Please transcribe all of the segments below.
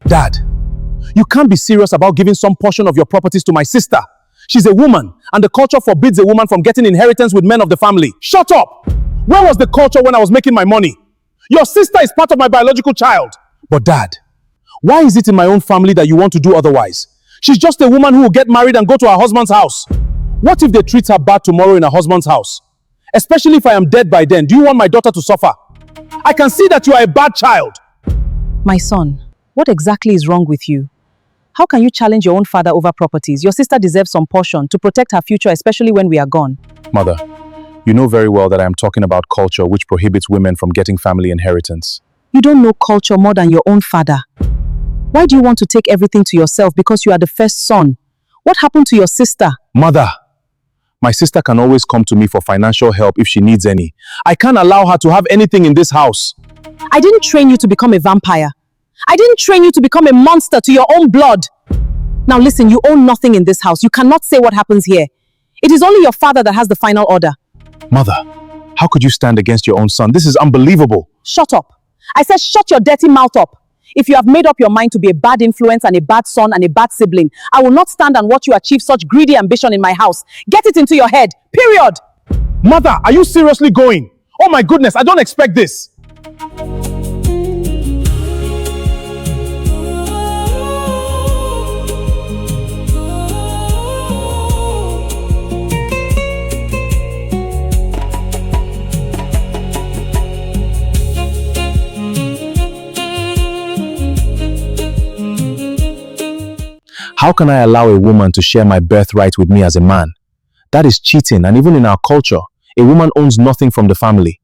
Dad, you can't be serious about giving some portion of your properties to my sister. She's a woman, and the culture forbids a woman from getting inheritance with men of the family. Shut up! Where was the culture when I was making my money? Your sister is part of my biological child. But Dad, why is it in my own family that you want to do otherwise? She's just a woman who will get married and go to her husband's house. What if they treat her bad tomorrow in her husband's house? Especially if I am dead by then. Do you want my daughter to suffer? I can see that you are a bad child. My son, what exactly is wrong with you? How can you challenge your own father over properties? Your sister deserves some portion to protect her future, especially when we are gone. Mother, you know very well that I am talking about culture which prohibits women from getting family inheritance. You don't know culture more than your own father. Why do you want to take everything to yourself because you are the first son? What happened to your sister? Mother, my sister can always come to me for financial help if she needs any. I can't allow her to have anything in this house. I didn't train you to become a vampire. I didn't train you to become a monster to your own blood. Now listen, you own nothing in this house. You cannot say what happens here. It is only your father that has the final order. Mother, how could you stand against your own son? This is unbelievable. Shut up. I said shut your dirty mouth up. If you have made up your mind to be a bad influence and a bad son and a bad sibling, I will not stand and watch you achieve such greedy ambition in my house. Get it into your head. Period. Mother, are you seriously going? Oh my goodness, I don't expect this. How can I allow a woman to share my birthright with me as a man? That is cheating, and even in our culture, a woman owns nothing from the family.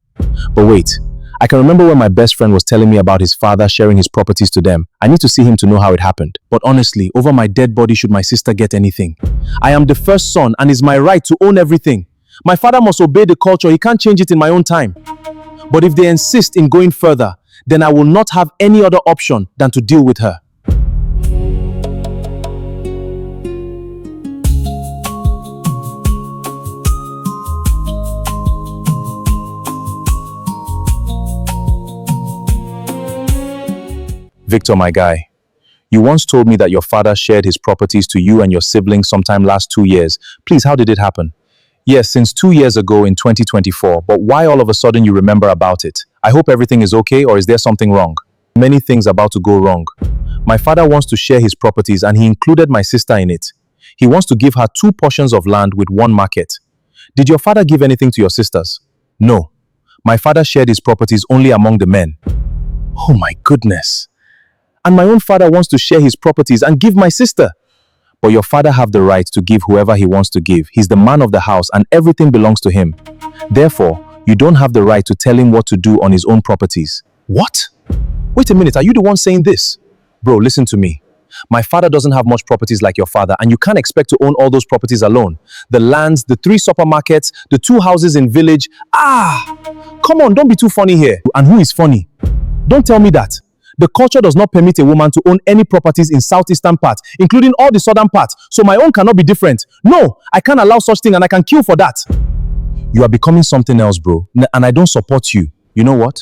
But wait, I can remember when my best friend was telling me about his father sharing his properties to them. I need to see him to know how it happened. But honestly, over my dead body should my sister get anything? I am the first son and it's my right to own everything. My father must obey the culture, he can't change it in my own time. But if they insist in going further, then I will not have any other option than to deal with her. Victor, my guy, you once told me that your father shared his properties to you and your siblings sometime last 2 years. Please, how did it happen? Yes, since 2 years ago in 2024, but why all of a sudden you remember about it? I hope everything is okay, or is there something wrong? Many things about to go wrong. My father wants to share his properties and he included my sister in it. He wants to give her 2 portions of land with 1 market. Did your father give anything to your sisters? No. My father shared his properties only among the men. Oh my goodness. And my own father wants to share his properties and give my sister. But your father have the right to give whoever he wants to give. He's the man of the house and everything belongs to him. Therefore, you don't have the right to tell him what to do on his own properties. What? Wait a minute, are you the one saying this? Bro, listen to me. My father doesn't have much properties like your father, and you can't expect to own all those properties alone. The lands, the 3 supermarkets, the 2 houses in village. Come on, don't be too funny here. And who is funny? Don't tell me that. The culture does not permit a woman to own any properties in southeastern part, including all the southern part, so my own cannot be different. No, I can't allow such thing and I can kill for that. You are becoming something else, bro, and I don't support you. You know what?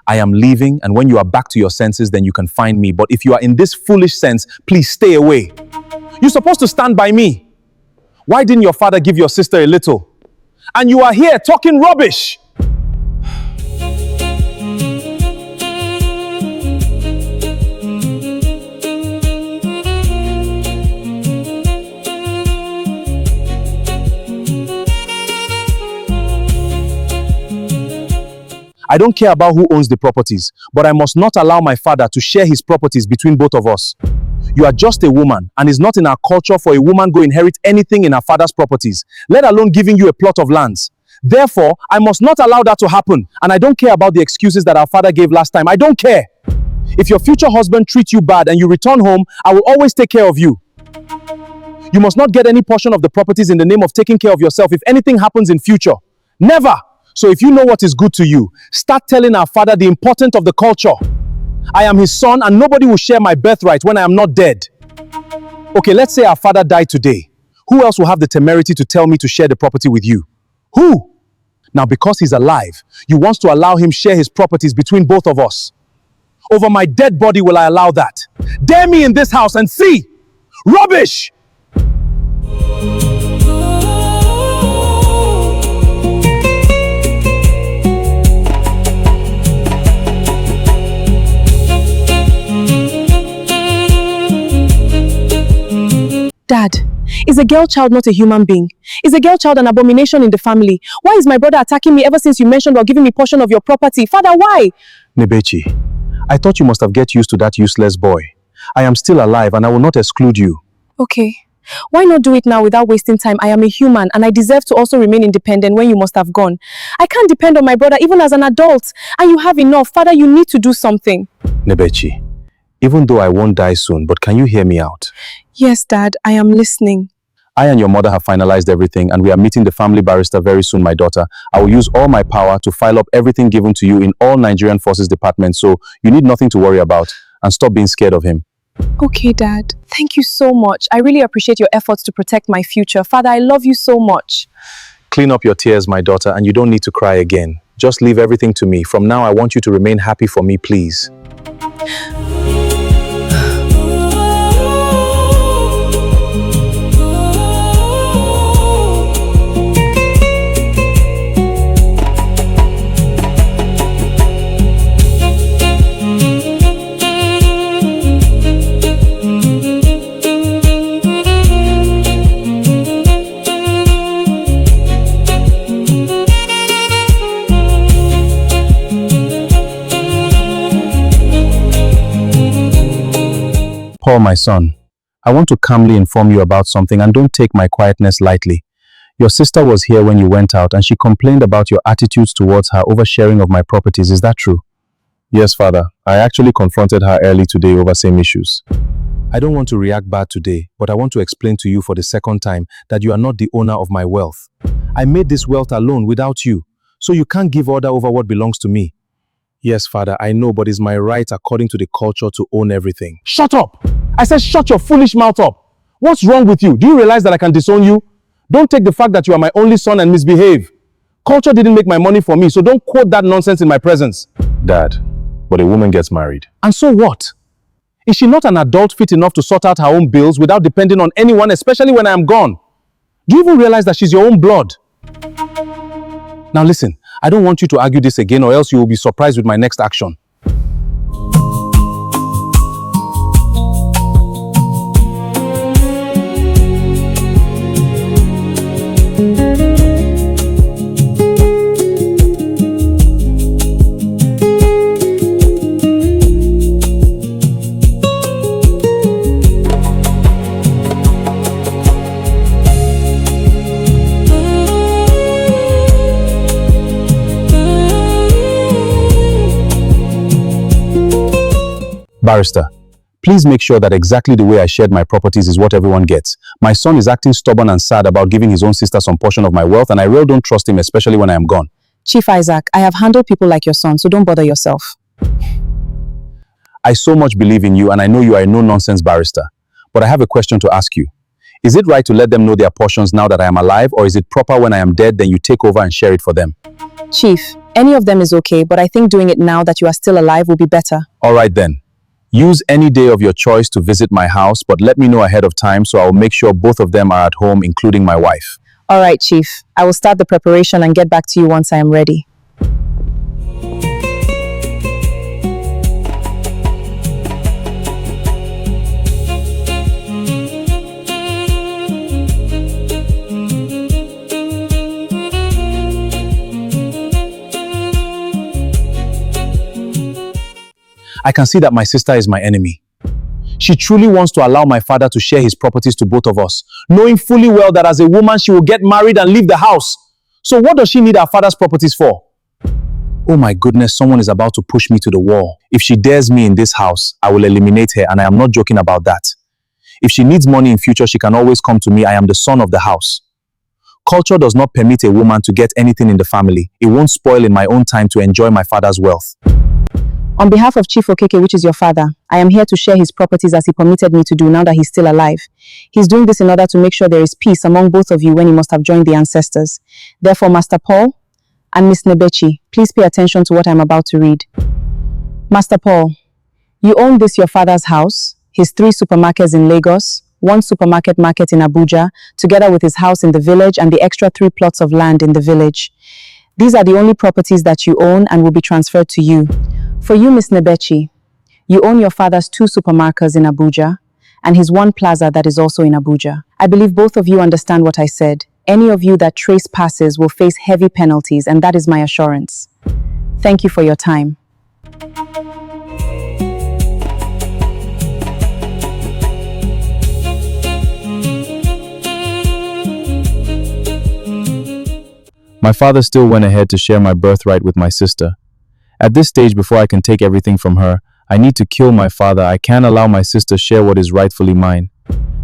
I am leaving, and when you are back to your senses, then you can find me. But if you are in this foolish sense, please stay away. You're supposed to stand by me. Why didn't your father give your sister a little? And you are here talking rubbish. I don't care about who owns the properties, but I must not allow my father to share his properties between both of us. You are just a woman, and it's not in our culture for a woman to inherit anything in her father's properties, let alone giving you a plot of lands. Therefore, I must not allow that to happen, and I don't care about the excuses that our father gave last time. I don't care. If your future husband treats you bad and you return home, I will always take care of you. You must not get any portion of the properties in the name of taking care of yourself if anything happens in future. Never! So if you know what is good to you, start telling our father the importance of the culture. I am his son and nobody will share my birthright when I am not dead. Okay, let's say our father died today. Who else will have the temerity to tell me to share the property with you? Who? Now because he's alive, you want to allow him share his properties between both of us. over my dead body will I allow that. Dare me in this house and see. Rubbish! Dad, is a girl child not a human being? Is a girl child an abomination in the family? Why is my brother attacking me ever since you mentioned about giving me portion of your property? Father, why? Nebechi, I thought you must have get used to that useless boy. I am still alive and I will not exclude you. Okay. Why not do it now without wasting time? I am a human and I deserve to also remain independent when you must have gone. I can't depend on my brother even as an adult. And you have enough. Father, you need to do something. Nebechi, even though I won't die soon, but can you hear me out? Yes, Dad, I am listening. I and your mother have finalized everything and we are meeting the family barrister very soon, my daughter. I will use all my power to file up everything given to you in all Nigerian Forces departments, so you need nothing to worry about, and stop being scared of him. Okay, Dad. Thank you so much. I really appreciate your efforts to protect my future. Father, I love you so much. Clean up your tears, my daughter, and you don't need to cry again. Just leave everything to me. From now, I want you to remain happy for me, please. Paul, my son, I want to calmly inform you about something and don't take my quietness lightly. Your sister was here when you went out and she complained about your attitudes towards her oversharing of my properties. Is that true? Yes, Father. I actually confronted her early today over same issues. I don't want to react bad today, but I want to explain to you for the second time that you are not the owner of my wealth. I made this wealth alone without you, so you can't give order over what belongs to me. Yes, Father, I know, but it's my right according to the culture to own everything. Shut up! I said shut your foolish mouth up. What's wrong with you? Do you realize that I can disown you? Don't take the fact that you are my only son and misbehave. Culture didn't make my money for me, so don't quote that nonsense in my presence. Dad, but a woman gets married. And so what? Is she not an adult fit enough to sort out her own bills without depending on anyone, especially when I am gone? Do you even realize that she's your own blood? Now listen, I don't want you to argue this again or else you will be surprised with my next action. Barrister, please make sure that exactly the way I shared my properties is what everyone gets. My son is acting stubborn and sad about giving his own sister some portion of my wealth, and I really don't trust him, especially when I am gone. Chief Isaac, I have handled people like your son, so don't bother yourself. I so much believe in you and I know you are a no-nonsense barrister. But I have a question to ask you. Is it right to let them know their portions now that I am alive, or is it proper when I am dead, then you take over and share it for them? Chief, any of them is okay, but I think doing it now that you are still alive will be better. All right then. Use any day of your choice to visit my house, but let me know ahead of time so I will make sure both of them are at home, including my wife. All right, Chief. I will start the preparation and get back to you once I am ready. I can see that my sister is my enemy. She truly wants to allow my father to share his properties to both of us, knowing fully well that as a woman she will get married and leave the house. So what does she need our father's properties for? Oh my goodness, someone is about to push me to the wall. If she dares me in this house, I will eliminate her, and I am not joking about that. If she needs money in future, she can always come to me. I am the son of the house. Culture does not permit a woman to get anything in the family. It won't spoil in my own time to enjoy my father's wealth. On behalf of Chief Okeke, which is your father, I am here to share his properties as he permitted me to do now that he's still alive. He's doing this in order to make sure there is peace among both of you when he must have joined the ancestors. Therefore, Master Paul and Miss Nebechi, please pay attention to what I'm about to read. Master Paul, You own this your father's house, his 3 supermarkets in Lagos, 1 supermarket market in Abuja, together with his house in the village and the extra 3 plots of land in the village. These are the only properties that you own and will be transferred to you. For you, Miss Nebechi, you own your father's 2 supermarkets in Abuja and his 1 plaza that is also in Abuja. I believe both of you understand what I said. Any of you that trespasses will face heavy penalties, and that is my assurance. Thank you for your time. My father still went ahead to share my birthright with my sister. At this stage, before I can take everything from her, I need to kill my father. I can't allow my sister share what is rightfully mine.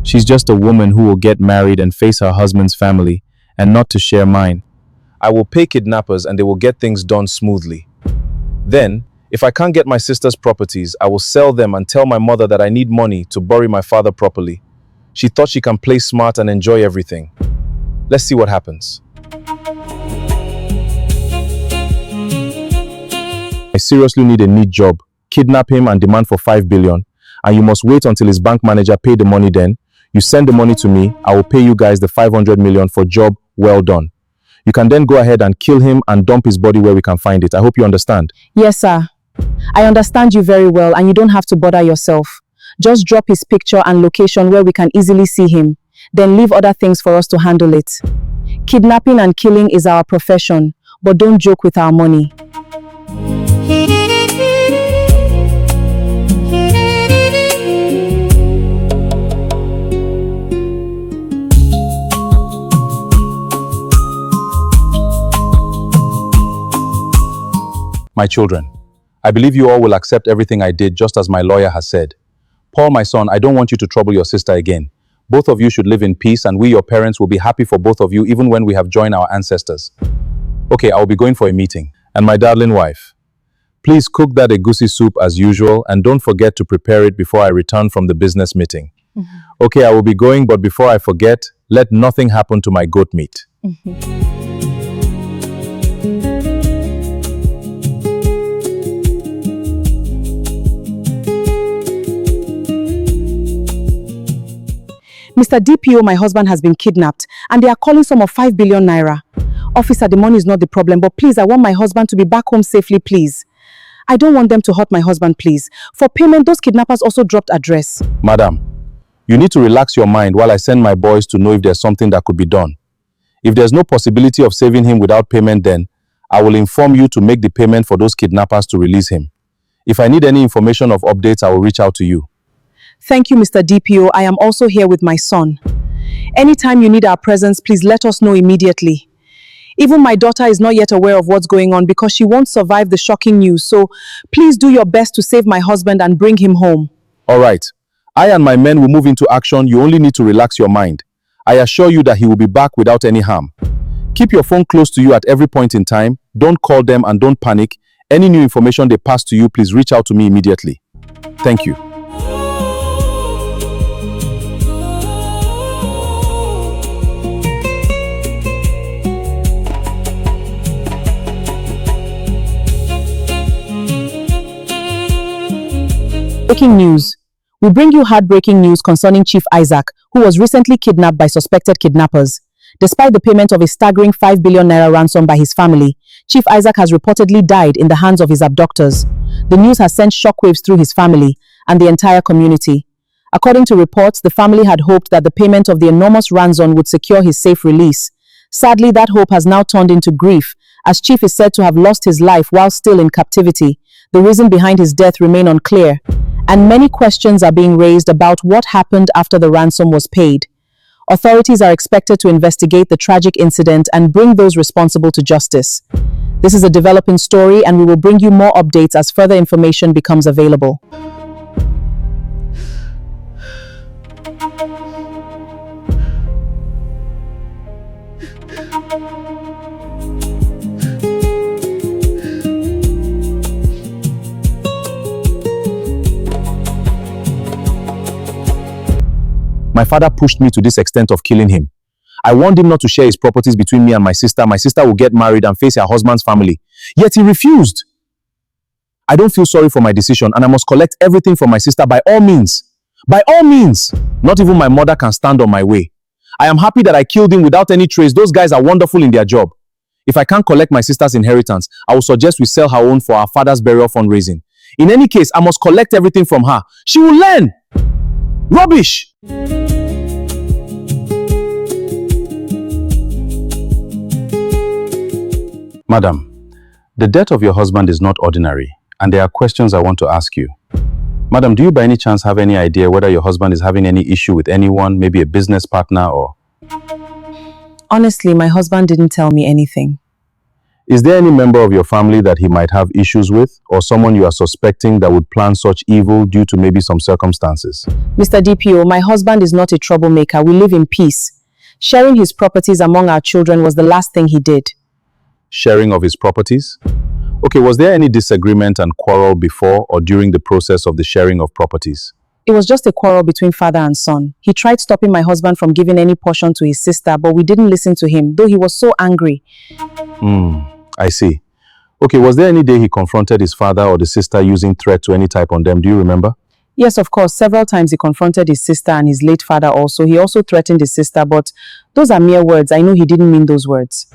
She's just a woman who will get married and face her husband's family, and not to share mine. I will pay kidnappers and they will get things done smoothly. Then, if I can't get my sister's properties, I will sell them and tell my mother that I need money to bury my father properly. She thought she can play smart and enjoy everything. Let's see what happens. I seriously need a neat job. Kidnap him and demand for 5 billion. And you must wait until his bank manager pay the money then. You send the money to me, I will pay you guys the 500 million for job well done. You can then go ahead and kill him and dump his body where we can find it. I hope you understand. Yes, sir. I understand you very well and you don't have to bother yourself. Just drop his picture and location where we can easily see him. Then leave other things for us to handle it. Kidnapping and killing is our profession, but don't joke with our money. My children, I believe you all will accept everything I did just as my lawyer has said. Paul, my son, I don't want you to trouble your sister again. Both of you should live in peace and we, your parents, will be happy for both of you even when we have joined our ancestors. Okay, I will be going for a meeting. And my darling wife, please cook that egusi soup as usual and don't forget to prepare it before I return from the business meeting. Okay, I will be going, but before I forget, let nothing happen to my goat meat. Mr. DPO, my husband has been kidnapped and they are calling some of 5 billion naira. Officer, the money is not the problem, but please, I want my husband to be back home safely, please. I don't want them to hurt my husband, please. For payment, those kidnappers also dropped address. Madam, you need to relax your mind while I send my boys to know if there's something that could be done. If there's no possibility of saving him without payment, then I will inform you to make the payment for those kidnappers to release him. If I need any information of updates, I will reach out to you. Thank you, Mr. DPO. I am also here with my son. Anytime you need our presence, please let us know immediately. Even my daughter is not yet aware of what's going on because she won't survive the shocking news. So please do your best to save my husband and bring him home. All right. I and my men will move into action. You only need to relax your mind. I assure you that he will be back without any harm. Keep your phone close to you at every point in time. Don't call them and don't panic. Any new information they pass to you, please reach out to me immediately. Thank you. Breaking news. We bring you heartbreaking news concerning Chief Isaac, who was recently kidnapped by suspected kidnappers. Despite the payment of a staggering 5 billion naira ransom by his family, Chief Isaac has reportedly died in the hands of his abductors. The news has sent shockwaves through his family and the entire community. According to reports, the family had hoped that the payment of the enormous ransom would secure his safe release. Sadly, that hope has now turned into grief, as Chief is said to have lost his life while still in captivity. The reason behind his death remains unclear, and many questions are being raised about what happened after the ransom was paid. Authorities are expected to investigate the tragic incident and bring those responsible to justice. This is a developing story, and we will bring you more updates as further information becomes available. My father pushed me to this extent of killing him. I warned him not to share his properties between me and my sister. My sister will get married and face her husband's family. Yet he refused. I don't feel sorry for my decision and I must collect everything from my sister by all means. By all means. Not even my mother can stand on my way. I am happy that I killed him without any trace. Those guys are wonderful in their job. If I can't collect my sister's inheritance, I will suggest we sell her own for our father's burial fundraising. In any case, I must collect everything from her. She will learn. Rubbish! Madam, the death of your husband is not ordinary, and there are questions I want to ask you. Madam, do you by any chance have any idea whether your husband is having any issue with anyone, maybe a business partner or... Honestly, my husband didn't tell me anything. Is there any member of your family that he might have issues with, or someone you are suspecting that would plan such evil due to maybe some circumstances? Mr. DPO, my husband is not a troublemaker. We live in peace. Sharing his properties among our children was the last thing he did. Sharing of his properties? Okay, was there any disagreement and quarrel before or during the process of the sharing of properties? It was just a quarrel between father and son. He tried stopping my husband from giving any portion to his sister, but we didn't listen to him, though he was so angry. I see. Okay, was there any day he confronted his father or the sister using threat to any type on them? Do you remember? Yes, of course. Several times he confronted his sister and his late father also. He also threatened his sister, but those are mere words. I know he didn't mean those words.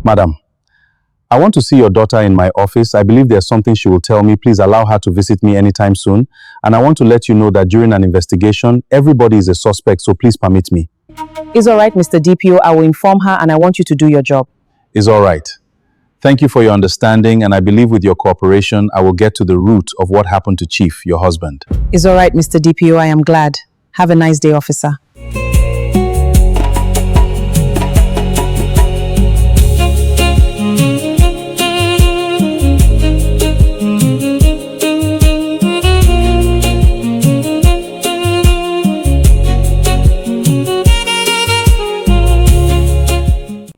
Madam, I want to see your daughter in my office. I believe there's something she will tell me. Please allow her to visit me anytime soon. And I want to let you know that during an investigation, everybody is a suspect, so please permit me. It's all right, Mr. DPO. I will inform her and I want you to do your job. It's all right. Thank you for your understanding, and I believe with your cooperation, I will get to the root of what happened to Chief, your husband. It's all right, Mr. DPO. I am glad. Have a nice day, officer.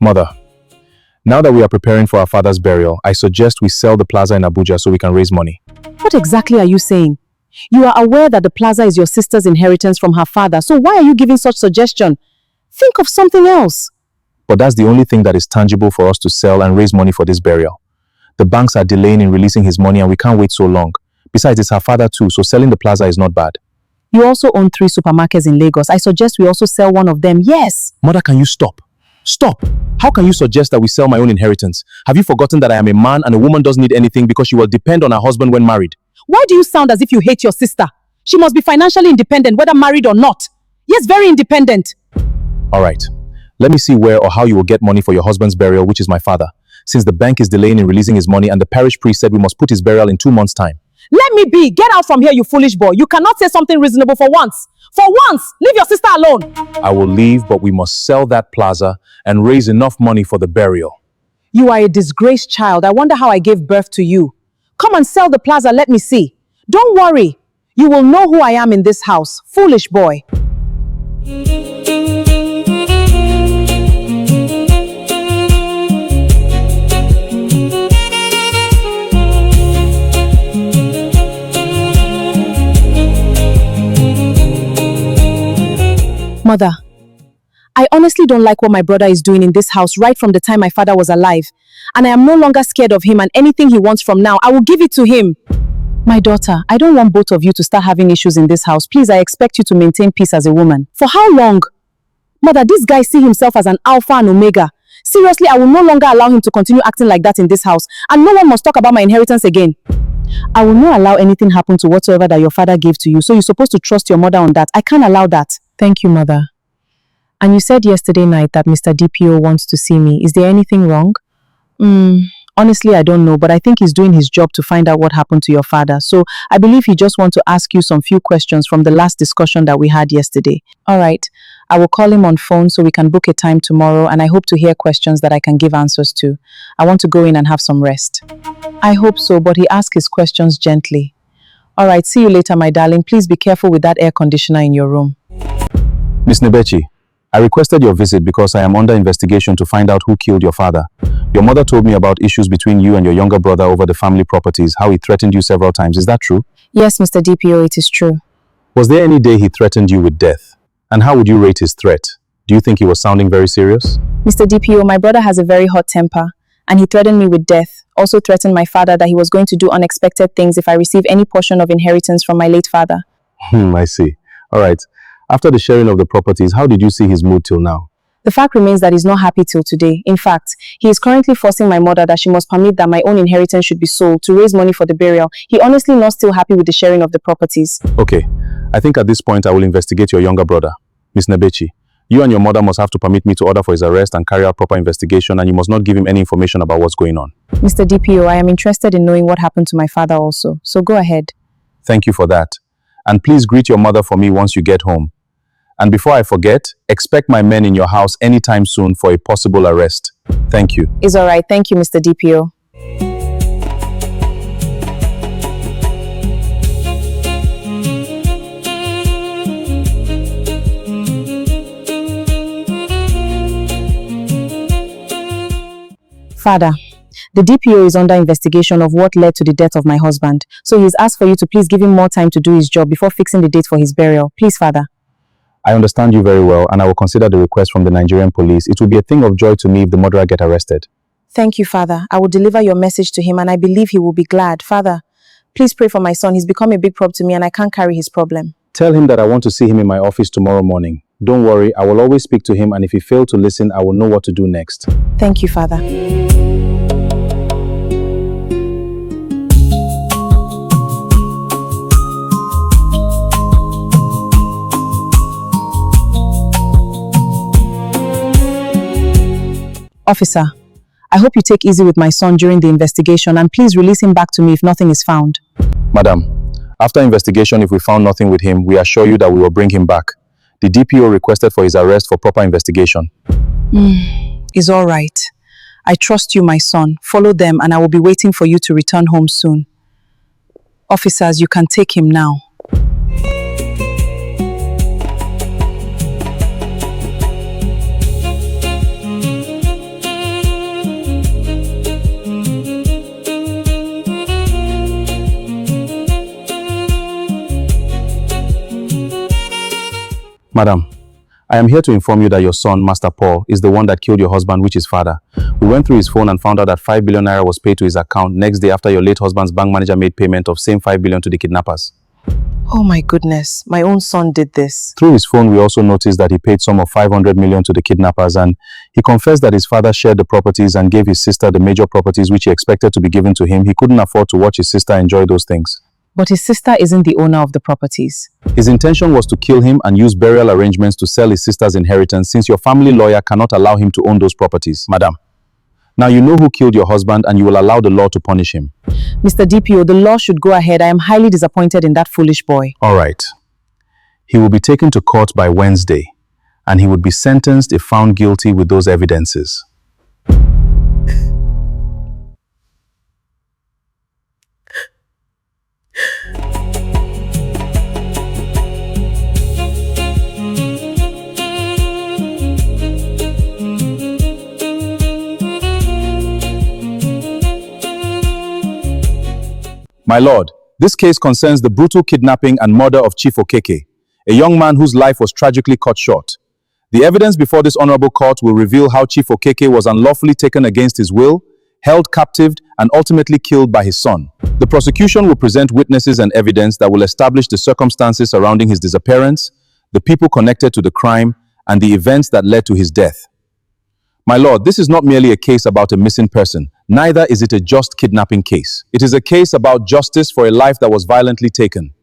Mother, now that we are preparing for our father's burial, I suggest we sell the plaza in Abuja so we can raise money. What exactly are you saying? You are aware that the plaza is your sister's inheritance from her father, so why are you giving such suggestion? Think of something else. But that's the only thing that is tangible for us to sell and raise money for this burial. The banks are delaying in releasing his money and we can't wait so long. Besides, it's her father too, so selling the plaza is not bad. You also own 3 supermarkets in Lagos. I suggest we also sell one of them. Yes. Mother, can you stop? Stop! How can you suggest that we sell my own inheritance? Have you forgotten that I am a man and a woman doesn't need anything because she will depend on her husband when married? Why do you sound as if you hate your sister? She must be financially independent, whether married or not. Yes, very independent. All right. Let me see where or how you will get money for your husband's burial, which is my father, since the bank is delaying in releasing his money and the parish priest said we must put his burial in 2 months' time. Let me be. Get out from here, you foolish boy. You cannot say something reasonable for once. For once, leave your sister alone. I will leave, but we must sell that plaza and raise enough money for the burial. You are a disgraced child. I wonder how I gave birth to you. Come and sell the plaza, let me see. Don't worry. You will know who I am in this house. Foolish boy. Mother, I honestly don't like what my brother is doing in this house right from the time my father was alive. And I am no longer scared of him, and anything he wants from now, I will give it to him. My daughter, I don't want both of you to start having issues in this house. Please, I expect you to maintain peace as a woman. For how long? Mother, this guy sees himself as an alpha and omega. Seriously, I will no longer allow him to continue acting like that in this house. And no one must talk about my inheritance again. I will not allow anything happen to whatsoever that your father gave to you. So you're supposed to trust your mother on that. I can't allow that. Thank you, Mother. And you said yesterday night that Mr. DPO wants to see me. Is there anything wrong? Honestly, I don't know, but I think he's doing his job to find out what happened to your father. So I believe he just wants to ask you some few questions from the last discussion that we had yesterday. All right. I will call him on phone so we can book a time tomorrow, and I hope to hear questions that I can give answers to. I want to go in and have some rest. I hope so, but he asked his questions gently. All right. See you later, my darling. Please be careful with that air conditioner in your room. Miss Nebechi, I requested your visit because I am under investigation to find out who killed your father. Your mother told me about issues between you and your younger brother over the family properties, how he threatened you several times. Is that true? Yes, Mr. DPO, it is true. Was there any day he threatened you with death? And how would you rate his threat? Do you think he was sounding very serious? Mr. DPO, my brother has a very hot temper, and he threatened me with death. Also threatened my father that he was going to do unexpected things if I receive any portion of inheritance from my late father. I see. All right. After the sharing of the properties, how did you see his mood till now? The fact remains that he's not happy till today. In fact, he is currently forcing my mother that she must permit that my own inheritance should be sold to raise money for the burial. He honestly not still happy with the sharing of the properties. Okay. I think at this point I will investigate your younger brother, Miss Nebechi. You and your mother must have to permit me to order for his arrest and carry out proper investigation, and you must not give him any information about what's going on. Mr. DPO, I am interested in knowing what happened to my father also. So go ahead. Thank you for that. And please greet your mother for me once you get home. And before I forget, expect my men in your house anytime soon for a possible arrest. Thank you. It's all right. Thank you, Mr. DPO. Father, the DPO is under investigation of what led to the death of my husband. So he's asked for you to please give him more time to do his job before fixing the date for his burial. Please, Father. I understand you very well, and I will consider the request from the Nigerian police. It will be a thing of joy to me if the murderer get arrested. Thank you, Father. I will deliver your message to him and I believe he will be glad. Father, please pray for my son. He's become a big problem to me and I can't carry his problem. Tell him that I want to see him in my office tomorrow morning. Don't worry, I will always speak to him, and if he fails to listen, I will know what to do next. Thank you, Father. Officer, I hope you take easy with my son during the investigation and please release him back to me if nothing is found. Madam, after investigation, if we found nothing with him, we assure you that we will bring him back. The DPO requested for his arrest for proper investigation. It's all right. I trust you, my son. Follow them and I will be waiting for you to return home soon. Officers, you can take him now. Madam, I am here to inform you that your son, Master Paul, is the one that killed your husband, which is father. We went through his phone and found out that 5 billion naira was paid to his account next day after your late husband's bank manager made payment of same 5 billion to the kidnappers. Oh my goodness, my own son did this. Through his phone, we also noticed that he paid some of 500 million to the kidnappers, and he confessed that his father shared the properties and gave his sister the major properties which he expected to be given to him. He couldn't afford to watch his sister enjoy those things. But his sister isn't the owner of the properties. His intention was to kill him and use burial arrangements to sell his sister's inheritance, since your family lawyer cannot allow him to own those properties. Madam, now you know who killed your husband and you will allow the law to punish him. Mr. DPO, the law should go ahead. I am highly disappointed in that foolish boy. All right. He will be taken to court by Wednesday, and he would be sentenced if found guilty with those evidences. My lord, this case concerns the brutal kidnapping and murder of Chief Okeke, a young man whose life was tragically cut short. The evidence before this honorable court will reveal how Chief Okeke was unlawfully taken against his will, held captive, and ultimately killed by his son. The prosecution will present witnesses and evidence that will establish the circumstances surrounding his disappearance, the people connected to the crime, and the events that led to his death. My lord, this is not merely a case about a missing person. Neither is it a just kidnapping case. It is a case about justice for a life that was violently taken.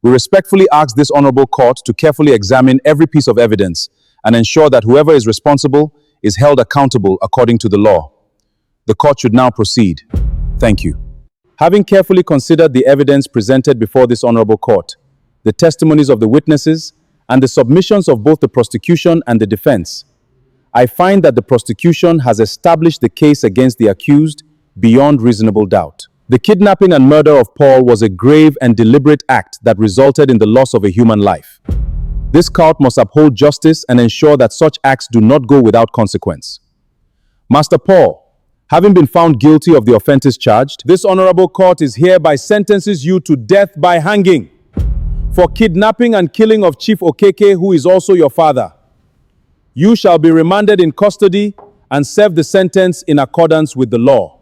We respectfully ask this honorable court to carefully examine every piece of evidence and ensure that whoever is responsible is held accountable according to the law. The court should now proceed. Thank you. Having carefully considered the evidence presented before this honorable court, the testimonies of the witnesses, and the submissions of both the prosecution and the defense, I find that the prosecution has established the case against the accused beyond reasonable doubt. The kidnapping and murder of Paul was a grave and deliberate act that resulted in the loss of a human life. This court must uphold justice and ensure that such acts do not go without consequence. Master Paul, having been found guilty of the offenses charged, this honorable court is hereby sentences you to death by hanging for kidnapping and killing of Chief Okeke, who is also your father. You shall be remanded in custody and serve the sentence in accordance with the law.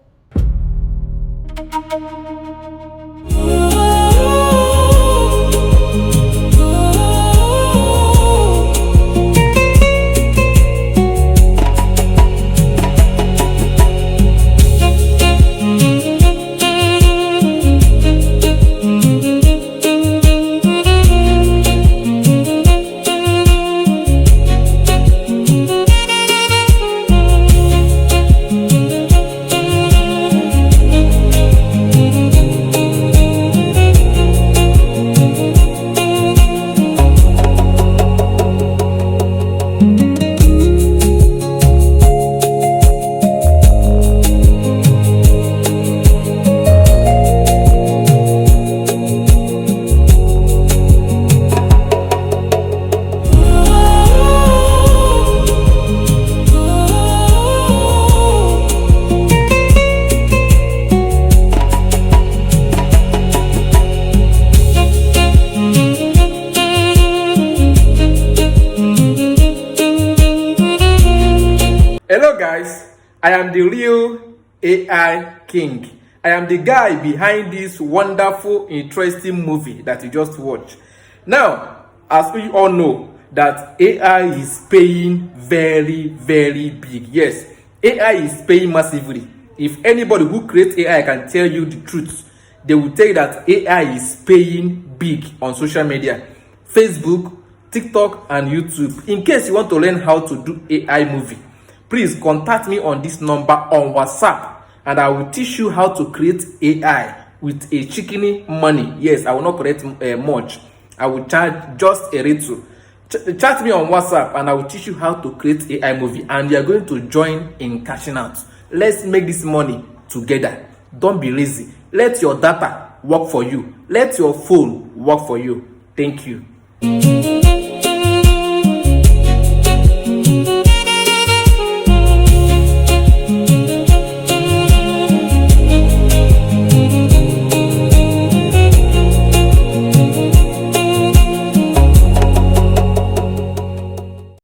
Hello guys, I am the real AI king. I am the guy behind this wonderful, interesting movie that you just watched. Now, as we all know, that AI is paying very, very big. Yes, AI is paying massively. If anybody who creates AI can tell you the truth, they will tell you that AI is paying big on social media, Facebook, TikTok, and YouTube. In case you want to learn how to do AI movie, please contact me on this number on WhatsApp, and I will teach you how to create AI with a chickeny money. Yes, I will not create much. I will charge just a little. Chat me on WhatsApp, and I will teach you how to create AI movie, and you are going to join in cashing out. Let's make this money together. Don't be lazy. Let your data work for you. Let your phone work for you. Thank you.